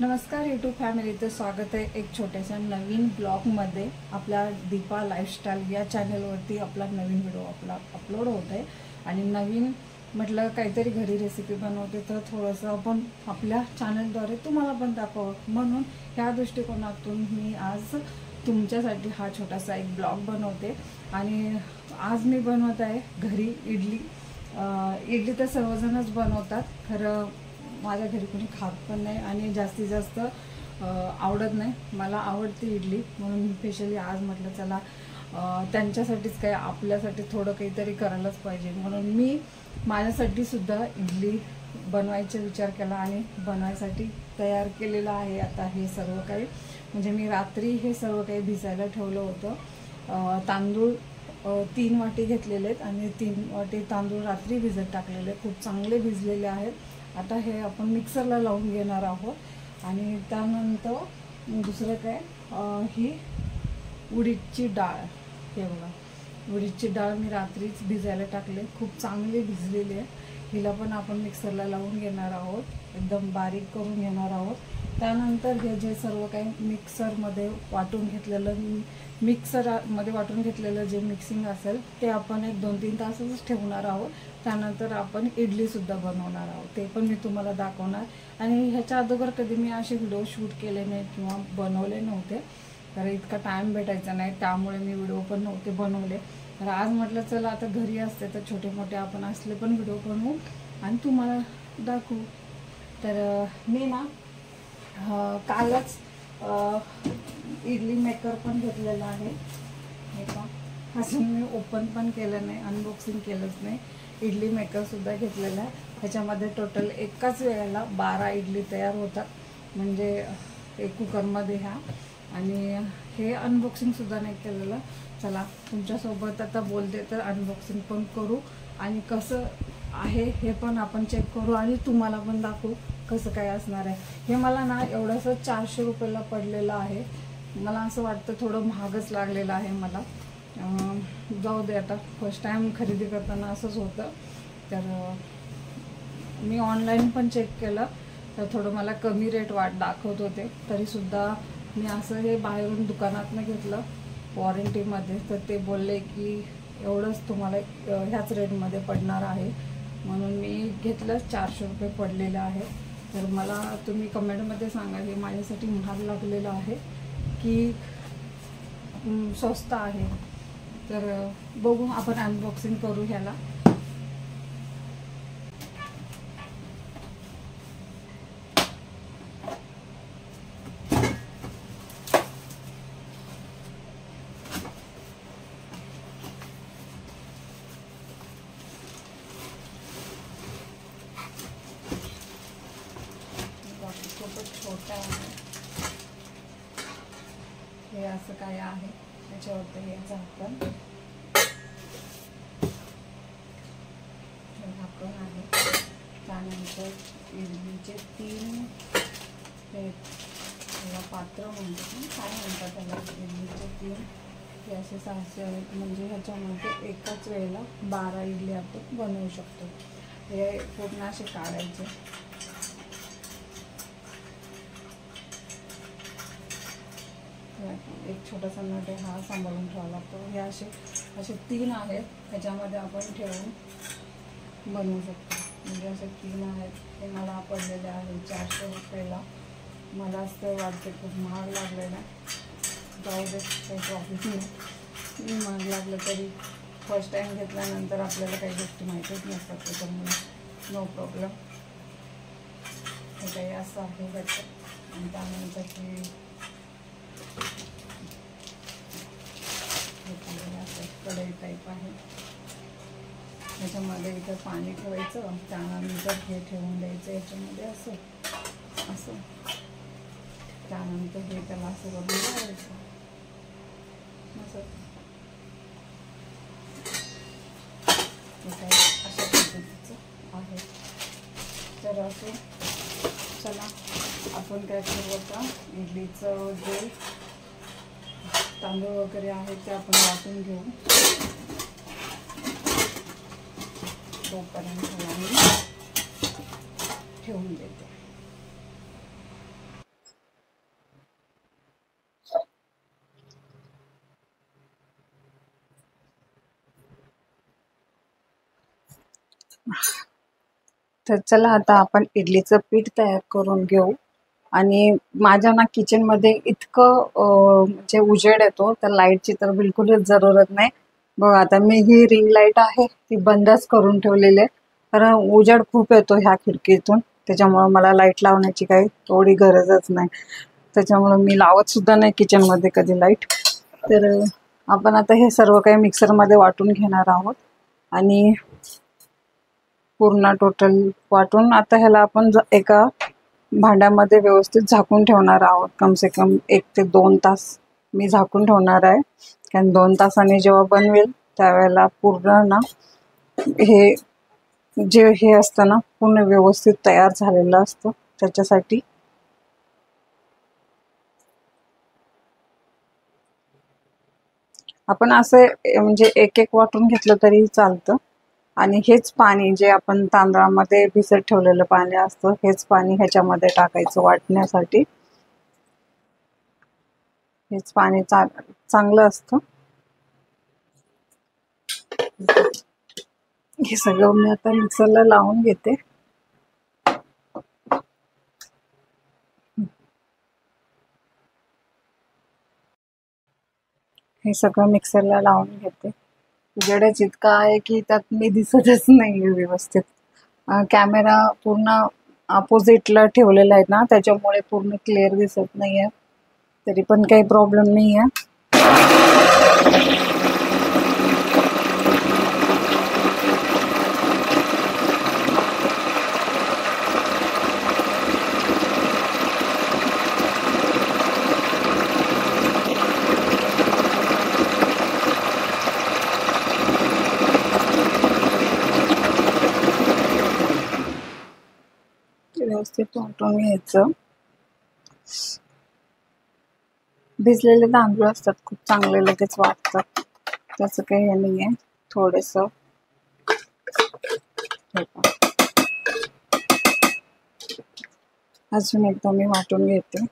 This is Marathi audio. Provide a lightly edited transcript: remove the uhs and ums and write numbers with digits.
नमस्कार यूट्यूब फॅमिलीचं स्वागत आहे एक छोट्याशा नवीन ब्लॉगमध्ये। आपल्या दीपा लाईफस्टाईल या चॅनलवरती आपला नवीन व्हिडिओ अपलोड होत आहे आणि नवीन म्हटलं काहीतरी घरी रेसिपी बनवते तर थोडंसं आपण आपल्या चॅनलद्वारे तुम्हाला पण दाखवावं, म्हणून ह्या दृष्टिकोनातून मी आज तुमच्यासाठी हा छोटासा एक ब्लॉग बनवते। आणि आज मी बनवत आहे घरी इडली। इडली तर सर्वजणच बनवतात, खरं माझ्या घरी कोणी खात पण नाही आणि जास्तीत जास्त आवडत नाही। मला आवडते इडली, म्हणून स्पेशली आज म्हटलं चला त्यांच्यासाठीच काय आपल्यासाठी थोडं काहीतरी करायलाच पाहिजे, म्हणून मी माझ्यासाठी सुद्धा इडली बनवायचा विचार केला आणि बनवायसाठी तयार केलेलं आहे। आता हे सर्व काही म्हणजे मी रात्री हे सर्व काही भिजायला ठेवलं होतं। तांदूळ 3 वाटी घेतलेले आहेत आणि 3 वाटी तांदूळ रात्री भिजत टाकलेले, खूप चांगले भिजलेले आहेत। आता हे आपण मिक्सरला लावून घेणार आहोत आणि त्यानंतर दुसरं काय ही उडीदची डाळ, हे बघा उडीदची डाळ मी रात्रीच भिजायला टाकले, खूप चांगली भिजलेली आहे। हिला पण आपण मिक्सरला लावून घेणार आहोत, एकदम बारीक करून घेणार आहोत। त्यानंतर हे जे सर्व काही मिक्सरमध्ये वाटून घेतलेलं जे मिक्सिंग असेल ते आपण एक 2-3 तासच ठेवणार आहोत। त्यानंतर आपण इडली सुद्धा बनवणार आहोत, ते पण मी तुम्हाला दाखवणार। आणि ह्याच्या अगोदर कधी मी असे व्हिडिओ शूट केले नाही किंवा बनवले नव्हते, तर इतका टाइम भेटायचा नाही, त्यामुळे मी व्हिडिओ पण नव्हते बनवले। तर आज म्हटलं चला आता घरी असते तर छोटे मोठे आपण असले पण व्हिडिओ बनवू आणि तुम्हाला दाखवू। तर मी ना कालच इडली मेकर पण घेतलेला आहे, हे का अजून मी ओपन पण केलं नाही, अनबॉक्सिंग केलंच नाही। इडली मेकर सुद्धा घेतलेला आहे, ह्याच्यामध्ये टोटल एकाच वेळेला 12 इडली तयार होतात, म्हणजे एक कुकरमध्ये ह्या। आणि हे अनबॉक्सिंग सुद्धा नाही केलेलं, चला तुमच्यासोबत आता बोलते तर अनबॉक्सिंग पण करू आणि कसं आहे हे पण आपण चेक करू आणि तुम्हाला पण दाखवू कसं काय असणार आहे। हे मला ना एवढंसं 400 रुपयाला पडलेलं आहे, मला असं वाटतं थोडं महागच लागलेलं आहे मला। जाऊ दे, आता फर्स्ट टाइम खरेदी करताना असंच होतं। तर मी ऑनलाईन पण चेक केलं तर थोडं मला कमी रेट दाखवत होते, तरीसुद्धा मी असं हे बाहेरून दुकानातनं घेतलं वॉरंटीमध्ये, तर ते बोलले की एवढंच तुम्हाला ह्याच रेटमध्ये पडणार आहे, म्हणून मी घेतलं। 400 रुपये पडलेलं आहे। तर मला तुम्ही कमेंटमध्ये सांगा हे माझ्यासाठी महाग लागलेलं आहे की स्वस्त आहे। तर बघू, आपण अनबॉक्सिंग करू ह्याला। खूपच छोटा आहे हे, असं काय आहे त्याच्यावरती हे झाकण आहे। त्यानंतर इडलीचे 3 हे पात्र म्हणतात, काय म्हणतात त्याला, इडलीचे 3 हे असे साचे आहेत, म्हणजे ह्याच्यामध्ये एकाच वेळेला 12 इडली आपण बनवू शकतो। हे पूर्ण असे काढायचे, एक छोटासा नट हा सांभाळून ठेवावा लागतो। हे असे 3 आहेत, ह्याच्यामध्ये आपण ठेवून बनवू शकतो, म्हणजे असे 3 आहेत। हे मला पडलेले आहे 400 रुपयाला, मला असं वाटते खूप महाग लागलेलं आहे। जाऊ दे, काही प्रॉब्लेम नाही, महाग लागलं तरी फर्स्ट टाइम घेतल्यानंतर आपल्याला काही गोष्टी माहितीच नसतात, त्याच्यामुळे नो प्रॉब्लेम। हे काही असं आहे घट्ट। आणि त्यानंतर की कढई टाईप आहे, त्याच्यामध्ये इथं पाणी ठेवायचं, त्यानंतर हे ठेवून द्यायचं याच्यामध्ये असं असं, त्यानंतर हे त्याला असं करून लावायचं असं। हे काही अशा पद्धतीचं आहे। तर असं चला आपण काय करू, आता इडलीचं जे तांदूळ वगैरे आहे ते आपण वाटून घेऊ, तोपर्यंत ठेवून देते। तर चला आता आपण इडलीचं पीठ तयार करून घेऊ. आणि माझ्या ना किचनमध्ये इतकं म्हणजे उजेड येतो, तर लाईटची तर बिलकुलच जरूरत नाही. बघ आता मी ही रिंग लाईट आहे ती बंदच करून ठेवलेली आहे, कारण उजेड खूप येतो ह्या खिडकीतून. त्याच्यामुळं मला लाईट लावण्याची काही एवढी गरजच नाही. त्याच्यामुळं मी लावत सुद्धा नाही किचनमध्ये कधी लाईट. तर आपण आता हे सर्व काही मिक्सरमध्ये वाटून घेणार आहोत आणि पूर्ण टोटल वाटून आता ह्याला आपण एका भांड्यामध्ये व्यवस्थित झाकून ठेवणार आहोत. कम से कम 1 ते 2 तास मी झाकून ठेवणार आहे, कारण 2 तासांनी जेव्हा बनवेल त्यावेळेला पूर्ण ना हे जे हे असतं ना पूर्ण व्यवस्थित तयार झालेलं असतं. त्याच्यासाठी आपण असं म्हणजे एक एक वाटून घेतलं तरी चालतं. आणि हेच पाणी जे आपण तांदळामध्ये भिजत ठेवलेलं पाणी असतं, हेच पाणी ह्याच्यामध्ये टाकायचं वाटण्यासाठी. हेच पाणी चांगलं असतं. हे सगळं मी आता मिक्सरला लावून घेते. हे सगळं मिक्सरला लावून घेते. उजेडच इतका आहे की त्यात मी दिसतच नाही व्यवस्थित. कॅमेरा पूर्ण अपोजिटला ठेवलेला आहे ना, त्याच्यामुळे पूर्ण क्लिअर दिसत नाही आहे. तरी पण काही प्रॉब्लेम नाही आहे. व्यवस्थित वाटून घ्यायचं. भिजलेले तांदूळ असतात खूप चांगले, लगेच वाटतात, त्याचं काही हे नाही आहे. थोडंसं अजून एकदा मी वाटून घेते.